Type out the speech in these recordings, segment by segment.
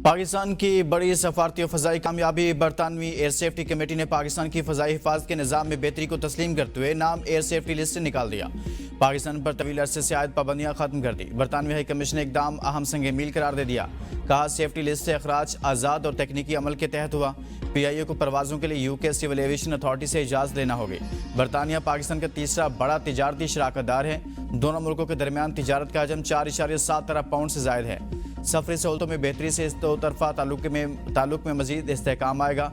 पाकिस्तान की बड़ी सफारती और फ़ज़ाई कामयाबी। बरतानवी एयर सेफ्टी कमेटी ने पाकिस्तान की फ़ज़ाई हिफाजत के निज़ाम में बेहतरी को तस्लीम करते हुए नाम एयर सेफ्टी लिस्ट से निकाल दिया। पाकिस्तान पर तवील अरसे से आयद पाबंदियाँ खत्म कर दी। बरतानवी हाई कमीशन ने इकदाम अहम संग मील करार दे दिया। कहा सेफ्टी लिस्ट से अखराज आज़ाद और तकनीकी अमल के तहत हुआ। PIA को परवाज़ों के लिए UK सिविल एविएशन अथॉरिटी से इजाज़त लेना होगी। बरतानिया पाकिस्तान का तीसरा बड़ा तिजारती शराकतदार है। दोनों मुल्कों के दरमियान तिजारत का हजम 4.7 अरब पाउंड से ज़ायद है। सफरी सहूलतों में बेहतरी से इस दो तरफा ताल्लुक में मजीद इस्तेहकाम आएगा।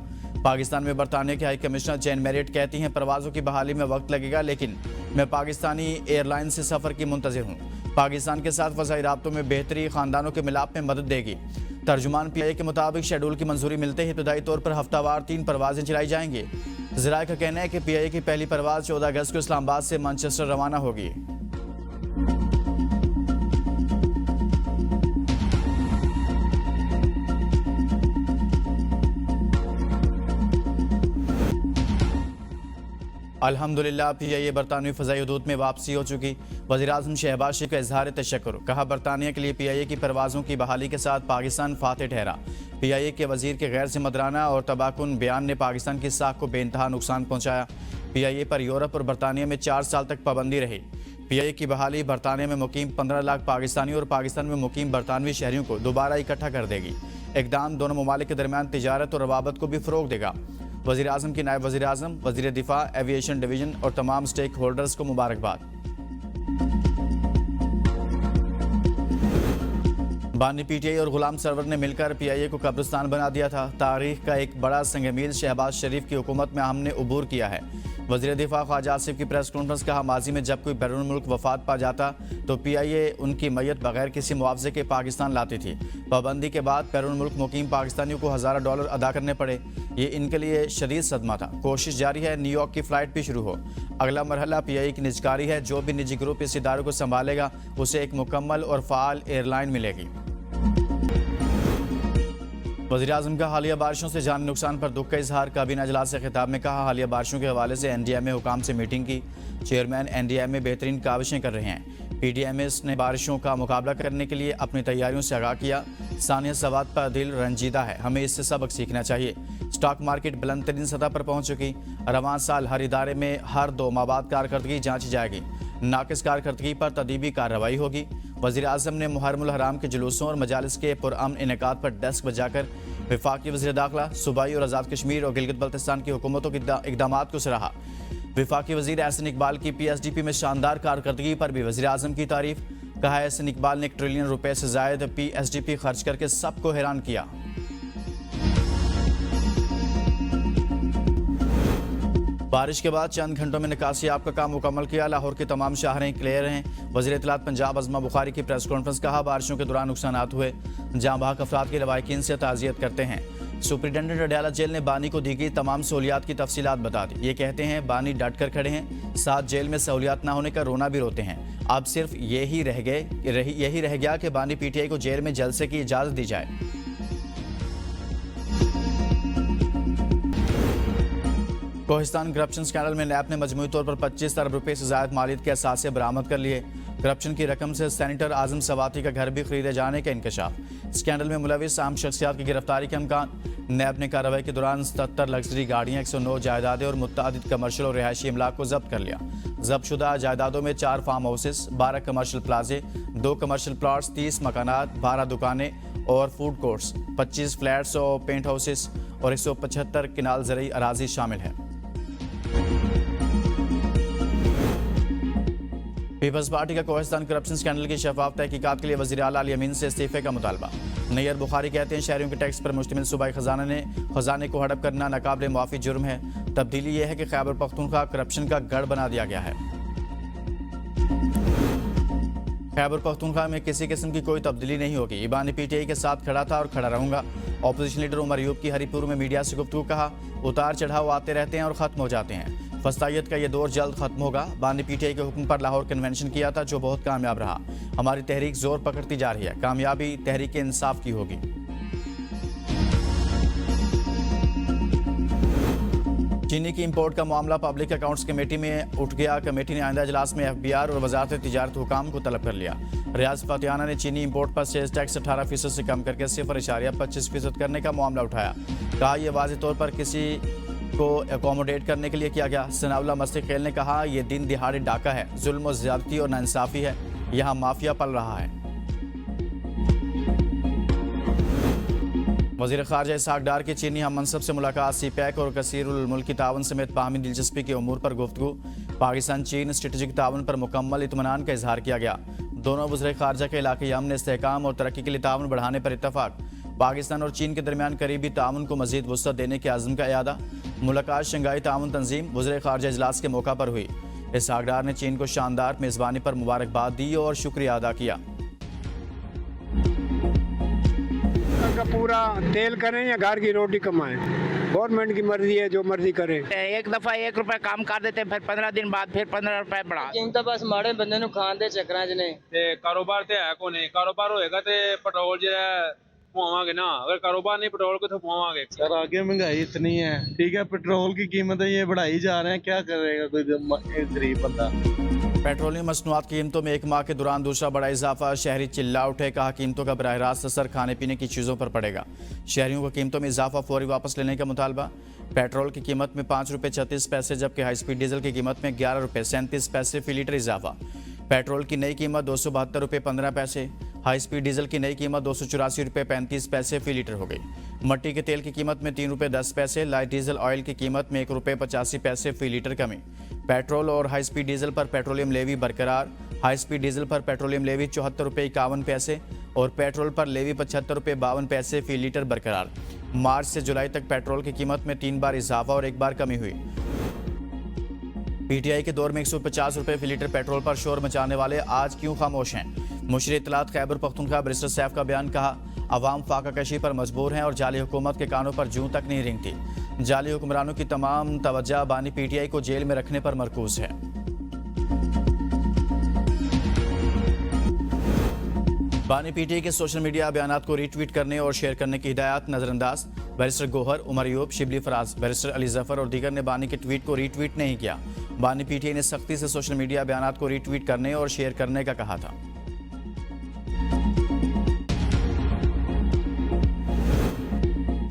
पाकिस्तान में बरतानिया के हाई कमिश्नर जैन मेरिट कहती हैं परवाज़ों की बहाली में वक्त लगेगा, लेकिन मैं पाकिस्तानी एयरलाइन से सफ़र की मुंतज़िर हूँ। पाकिस्तान के साथ फ़ज़ाई राब्तों में बेहतरी ख़ानदानों के मिलाप में मदद देगी। तर्जुमान PIA के मुताबिक शेड्यूल की मंजूरी मिलते ही इब्तदाई तौर पर हफ्तावार 3 परवाज़ें चलाई जाएंगी। ज़राए का कहना है कि PIA की पहली परवाज़ 14 अगस्त को इस्लामाबाद से मैनचेस्टर रवाना होगी। अल्हम्दुलिल्लाह PIA बरतानवी फ़ज़ाई हदूद में वापसी हो चुकी। वज़ीर-ए-आज़म शहबाज शरीफ का इज़हार तशक्कुर। कहा बरतानिया के लिए PIA की परवाज़ों की बहाली के साथ पाकिस्तान फातह ठहरा। PIA के वज़ीर के गैर ज़िम्मेदाराना और तबाहकुन बयान ने पाकिस्तान की साख को बेइंतहा नुकसान पहुँचाया। PIA पर यूरोप और बरतानिया में 4 साल तक पाबंदी रही। PIA की बहाली बरतानिया में मुकीम 15 लाख पाकिस्तानी और पाकिस्तान में मुकीम बरतानवी शहरियों को दोबारा इकट्ठा कर देगी। इक़दाम दोनों ममालिक के दरमियान तिजारत और रवाबत को भी फ़रोग़ देगा। वज़ीर-ए-आज़म की नायब वज़ीर-ए-आज़म, वज़ीर दिफा, एविएशन डिवीज़न और तमाम स्टेक होल्डर्स को मुबारकबाद। बानी PTI और गुलाम सरवर ने मिलकर PIA को कब्रिस्तान बना दिया था। तारीख का एक बड़ा संगमील शहबाज शरीफ की हुकूमत में हमने उबूर किया है। वज़ीर दिफा ख्वाजा आसिफ की प्रेस कॉन्फ्रेंस। कहा माजी में जब कोई बैरून मुल्क वफात पा जाता तो PIA उनकी मैयत बगैर किसी मुआवजे के पाकिस्तान लाती थी। पाबंदी के बाद बैरून मुल्क मुकीम पाकिस्तानियों को हज़ारों डॉलर अदा करने पड़े। ये इनके लिए शदीद सदमा था। कोशिश जारी है न्यूयॉर्क की फ़्लाइट भी शुरू हो। अगला मरहला PIA की निजकारी है। जो भी निजी ग्रुप इस इदारे को संभालेगा उसे एक मुकम्मल और फ़ाल एयरलाइन मिलेगी। वज़ीर-ए-आज़म का हालिया बारिशों से जानी नुकसान पर दुख का इजहार। काबीना अजलास से खिताब में कहा हालिया बारिशों के हवाले से NDMA हुकाम से मीटिंग की। चेयरमैन NDMA बेहतरीन काविशें कर रहे हैं। PDMS ने बारिशों का मुकाबला करने के लिए अपनी तैयारियों से आगाह किया। सानिया सवाद पर दिल रंजीदा है, हमें इससे सबक सीखना चाहिए। स्टॉक मार्केट बुलंद तरीन सतह पर पहुँच चुकी। रवां साल हर इदारे में हर 2 माह बाद कारकर्दगी जाँची जाएगी। नाकिस कारकर्दगी पर तदीबी कार्रवाई होगी। वज़ीर-ए-आज़म ने मुहर्रमुल हराम के जुलूसों और मजालिस के पुरअमन इनेकाद पर डेस्क बजाकर वफाकी वज़ीर दाखिला, सूबाई और आज़ाद कश्मीर और गिलगित बल्तिस्तान की हुकूमतों के इक़दामात को सराहा। वफाकी वज़ीर एहसन इकबाल की PSDP में शानदार कारकर्दगी पर भी वज़ीर-ए-आज़म की तारीफ। कहा एहसन इकबाल ने 1 ट्रिलियन रुपए से ज़ायद PSDP खर्च करके सबको हैरान किया। बारिश के बाद चंद घंटों में निकासी आप का काम मुकम्मल किया। लाहौर की तमाम शाहरें क्लियर हैं। वज़ीर इत्तलात पंजाब अज़मा बुखारी की प्रेस कॉन्फ्रेंस। कहा बारिशों के दौरान नुकसानात हुए, जाँ बहक अफराद के लवाहिकीन से ताज़ियत करते हैं। सुप्रिटेंडेंट अडयाला जेल ने बानी को दी गई तमाम सहूलियात की तफसीलात बता दी। ये कहते हैं बानी डट कर खड़े हैं, साथ जेल में सहूलियात ना होने का रोना भी रोते हैं। अब सिर्फ यही रह गया कि बानी PTI को जेल में जलसे की इजाज़त दी जाए। कोहिस्तान करप्शन स्कैंडल में नैब ने मजमूई तौर पर 25 अरब रुपए से ज़ायद मालियत के असासे बरामद कर लिए। करप्शन की रकम से सेनेटर आज़म सवाती का घर भी खरीदे जाने का इंकशाफ। स्कैंडल में मुलविस आम शख्सियात की गिरफ्तारी का इम्कान। नैब ने कार्रवाई के दौरान 77 लग्जरी गाड़ियाँ, 109 जायदादें और मुतअद्दिद कमर्शियल और रिहायशी इमलाक को जब्त कर लिया। जब्त शुदा जायदादों में 4 फार्म हाउसेस, 12 कमर्शियल प्लाजे, 2 कमर्शियल प्लाट्स, 30 मकानात, 12 दुकानें और फूड कोर्ट्स, 25 फ्लैट्स और पेंट हाउसेस और 175 किनाल ज़रई अराजी शामिल है। पीपल्स पार्टी का कोहिस्तान करप्शन स्कैंडल की शफाफ तहकीकात के लिए वज़ीर आला अली अमीन से इस्तीफे का मुतालबा। नैयर बुखारी कहते हैं शहरियों के टैक्स पर मुश्तमिल सूबाई खजाने को हड़प करना नाकाबिले मुआफ़ी जुर्म है। तब्दीली यह है कि खैबर पख्तूनख्वा करप्शन का गढ़ बना दिया गया है। खैबर पख्तूनख्वा में किसी किस्म की कोई तब्दीली नहीं होगी। ईबानी PTI के साथ खड़ा था और खड़ा रहूंगा। अपोजिशन लीडर उमर अयूब की हरीपुर में मीडिया से गुफ्तगू। कहा उतार चढ़ाव आते रहते हैं और ख़त्म हो जाते हैं। फस्तायत का ये दौर जल्द खत्म होगा। बानी PTI के हुक्म पर लाहौर कन्वेंशन किया था जो बहुत कामयाब रहा। हमारी तहरीक जोर पकड़ती जा रही है। कामयाबी तहरीक इंसाफ की होगी। चीनी की इंपोर्ट का मामला पब्लिक अकाउंट्स कमेटी में उठ गया। कमेटी ने आइंदा इजलास में FBR और वजारत तिजारत हुकाम को तलब कर लिया। रियाज फातियाना ने चीनी इंपोर्ट पर सेल्स टैक्स 18% से कम करके 0.25% करने का मामला उठाया। कहा यह वाज़ेह तौर पर किसी को एकोमोडेट करने के लिए किया गया। सनाउल्लाह मस्तिखेल ने कहा यह दिन दिहाड़े डाका है, जुल्म और ज्यादती और नाइंसाफी है, यहाँ माफिया पल रहा है। वज़ीर ख़ारजा इसहाक़ डार की चीनी हम मनसब से मुलाकात, सीपैक और कसीरुल मुल्की ताउन समेत बाहमी दिलचस्पी के उमूर पर गुफ्तगू। पाकिस्तान चीन स्ट्रेटेजिक ताउन पर मुकम्मल इत्मीनान का इजहार किया गया। दोनों वज़ीर ख़ारजा के इलाक़ाई अमन, इस्तेहकाम और तरक्की के लिए ताउन बढ़ाने पर इत्तफ़ाक़। पाकिस्तान और चीन के दरमियान करीबी ताउन को मज़ीद वुसअत देने के आज़म का इरादा। मुलाकात शंघाई ताउन तंजीम वज़ीर ख़ारजा इजलास के मौका पर हुई। इसहाक़ डार ने चीन को शानदार मेज़बानी पर मुबारकबाद दी और शुक्रिया अदा किया। का पूरा तेल करें या घर की रोटी कमाएं, गवर्नमेंट की मर्जी है, जो मर्जी करे। एक दफा 1 रुपए काम कर देते, फिर 15 दिन बाद फिर 15 रुपए बढ़ा। कीमत बस माड़े बंदे ਨੂੰ ਖਾਣ ਦੇ ਚੱਕਰਾਂ 'ਚ ਨੇ ਤੇ ਕਾਰੋਬਾਰ ਤੇ ਹੈ ਕੋ ਨਹੀਂ, ਕਾਰੋਬਾਰ ਹੋਏਗਾ ਤੇ ਪੈਟਰੋਲ ਜਿਹੜਾ ਪਵਾਵਾਂਗੇ ਨਾ, अगर कारोबार नहीं पेट्रोल कितों पवावांगे। सर आगे महंगाई इतनी है, ठीक है, पेट्रोल की कीमतें ये बढ़ाई जा रहे हैं, क्या करेगा कोई गरीब बंदा। पेट्रोलियम मसनूआत कीमतों में एक माह के दौरान दूसरा बड़ा इजाफा। शहरी चिल्ला उठे, कहा कीमतों का बराह रास्त असर खाने पीने की चीज़ों पर पड़ेगा। शहरियों को कीमतों में इजाफा फौरी वापस लेने का मुतालबा। पेट्रोल की कीमत में 5 रुपये 36 पैसे जबकि हाई स्पीड डीजल की कीमत में 11 रुपये 37 पैसे फी लीटर इजाफा। पेट्रोल की नई कीमत 272 रुपये 15 पैसे, हाई स्पीड डीजल की नई कीमत 284 रुपये 35 पैसे फी लीटर हो गई। मट्टी के तेल की कीमत में 3 रुपये 10 पैसे, लाइट डीजल ऑयल की कीमत में 1 रुपये 85 पैसे फी लीटर कमी। पेट्रोल और हाई स्पीड डीजल पर पेट्रोलियम लेवी बरकरार। हाई स्पीड डीजल पर पेट्रोलियम लेवी 74 रुपये 51 पैसे और पेट्रोल पर लेवी 75 रुपये 52 पैसे फी लीटर बरकरार। मार्च से जुलाई तक पेट्रोल की कीमत में 3 बार इजाफा और 1 बार कमी हुई। पीटीआई के दौर में 150 रुपये फी लीटर पेट्रोल पर शोर मचाने वाले आज क्यों खामोश हैं? मुशीर इत्तलात खैबर पख्तूनख्वा बैरिस्टर सैफ का बयान। कहा अवाम फाका कशी पर मजबूर हैं और जाली हुकूमत के कानों पर जूं तक नहीं रेंगती। जाली हुक्मरानों की तमाम तवज्जो बानी पीटीआई को जेल में रखने पर मरकूज है। बानी पीटीआई के सोशल मीडिया बयानात को रीट्वीट करने और शेयर करने की हिदायत नजरअंदाज। बैरिस्टर गोहर, उमर अयूब, शिबली फराज, बैरिस्टर अली जफर और दीगर ने बानी के ट्वीट को रीट्वीट नहीं किया। बानी पीटीआई ने सख्ती से सोशल मीडिया बयानात को रीट्वीट करने और शेयर करने का कहा था।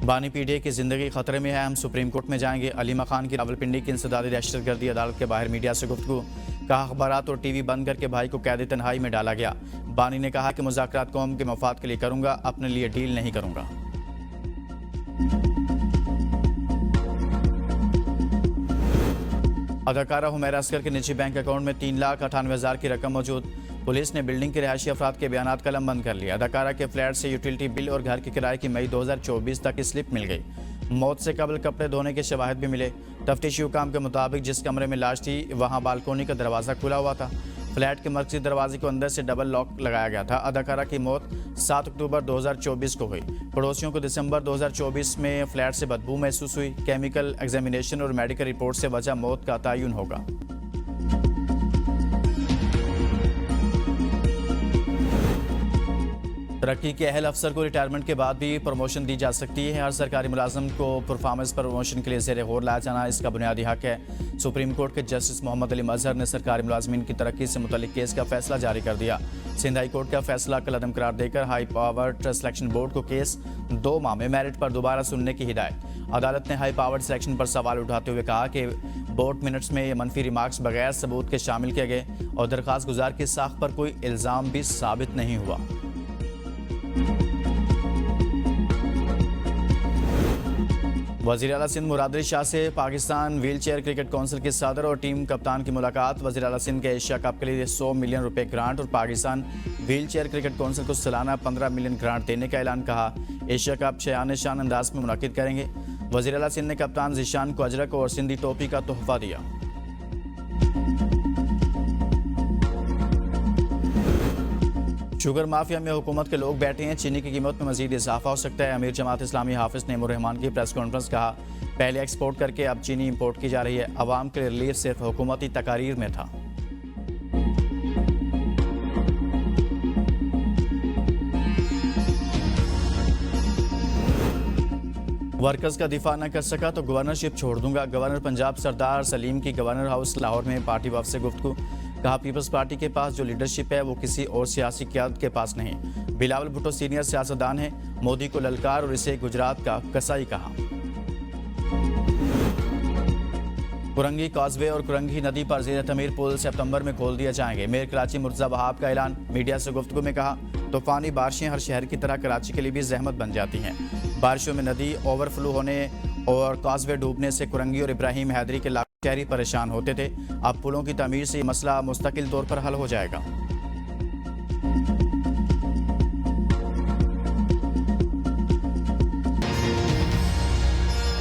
बानी पीटीआई की जिंदगी खतरे में है, हम सुप्रीम कोर्ट में जाएंगे। अलीमा खान की रावलपिंडी की इंसदादी दहशतगर्दी अदालत के बाहर मीडिया से गुफ्तगू। कहा अखबारात और टीवी बंद करके भाई को कैद तन्हाई में डाला गया। बानी ने कहा कि मुज़ाकरात कौम के मफाद के लिए करूंगा, अपने लिए डील नहीं करूंगा। अदाकारा हुमैरा असगर के निजी बैंक अकाउंट में 3,98,000 की रकम मौजूद। पुलिस ने बिल्डिंग के रिहायशी अफराद के बयानात कलम बंद कर लिया। अदाकारा के फ्लैट से यूटिलिटी बिल और घर के किराए की मई 2024 तक की स्लिप मिल गई। मौत से कबल कपड़े धोने के शवाहिद भी मिले। तफ्तीशी हुकाम के मुताबिक जिस कमरे में लाश थी वहाँ बालकोनी का दरवाज़ा खुला हुआ था। फ्लैट के मरकजी दरवाजे को अंदर से डबल लॉक लगाया गया था। अदाकारा की मौत 7 अक्टूबर 2024 को हुई। पड़ोसियों को दिसंबर 2024 में फ्लैट से बदबू महसूस हुई। केमिकल एग्जामिनेशन और मेडिकल रिपोर्ट से वजह मौत का तयन होगा। तरक्की के अहल अफसर को रिटायरमेंट के बाद भी प्रमोशन दी जा सकती है। हर सरकारी मुलाजम को परफॉर्मेंस प्रमोशन के लिए ज़ेर गौर लाया जाना इसका बुनियादी हक है। सुप्रीम कोर्ट के जस्टिस मोहम्मद अली मजहर ने सरकारी मुलाजमीन की तरक्की से मुतल्लिक केस का फैसला जारी कर दिया। सिंध हाई कोर्ट का फैसला कलअदम करार देकर हाई पावर्ड सिलेक्शन बोर्ड को केस 2 माह में मेरिट पर दोबारा सुनने की हिदायत। अदालत ने हाई पावर्ड सिलेक्शन पर सवाल उठाते हुए कहा कि बोर्ड मिनट्स में ये मनफी रिमार्क्स बगैर सबूत के शामिल किए गए और दरख्वास्त गुजार की साख पर कोई इल्ज़ाम भी साबित नहीं हुआ। वज़ीर आला सिंध मुराद अली शाह से Pakistan wheel chair cricket council के सदर और टीम कप्तान की मुलाकात। वज़ीर आला सिंध के एशिया कप के लिए 100 मिलियन रुपए ग्रांट और Pakistan wheel chair cricket council को सालाना 15 मिलियन ग्रांट देने का ऐलान। कहा एशिया कप शान शान अंदाज में मुनाकिद करेंगे। वज़ीर आला सिंध ने कप्तान जिशान को अजरक और सिंधी टोपी का तोहफा दिया। शुगर माफिया में हुकूमत के लोग बैठे हैं, चीनी की कीमत में मजीद इजाफा हो सकता है। अमीर जमात इस्लामी हाफिज नईमुर रहमान की प्रेस कॉन्फ्रेंस। कहा पहले एक्सपोर्ट करके अब चीनी इंपोर्ट की जा रही है। अवाम के लिए रिलीफ सिर्फ हुकूमती तकारीर में था। वर्कर्स का दिफा न कर सका तो गवर्नरशिप छोड़ दूंगा। गवर्नर पंजाब सरदार सलीम की गवर्नर हाउस लाहौर में पार्टी वफ़द से गुफ्तगू। कहा पीपल्स पार्टी के पास जो लीडरशिप है वो किसी और सियासी क़यादत के पास नहीं। बिलावल भुट्टो सीनियर सियासतदान हैं, मोदी को ललकार और इसे गुजरात का कसाई कहा। कुरंगी कॉजवे और कुरंगी नदी पर ज़ेर तमीर पुल सितंबर में खोल दिए जाएंगे। मेयर कराची मुर्तज़ा वहाब का ऐलान। मीडिया से गुफ्तगू में कहा तूफ़ानी बारिशें हर शहर की तरह कराची के लिए भी जहमत बन जाती हैं। बारिशों में नदी ओवरफ्लो होने और कॉजवे डूबने से कुरंगी और इब्राहिम हैदरी के लाखों शहरी परेशान होते थे। अब पुलों की तमीर से ये मसला मुस्तकिल तौर पर हल हो जाएगा।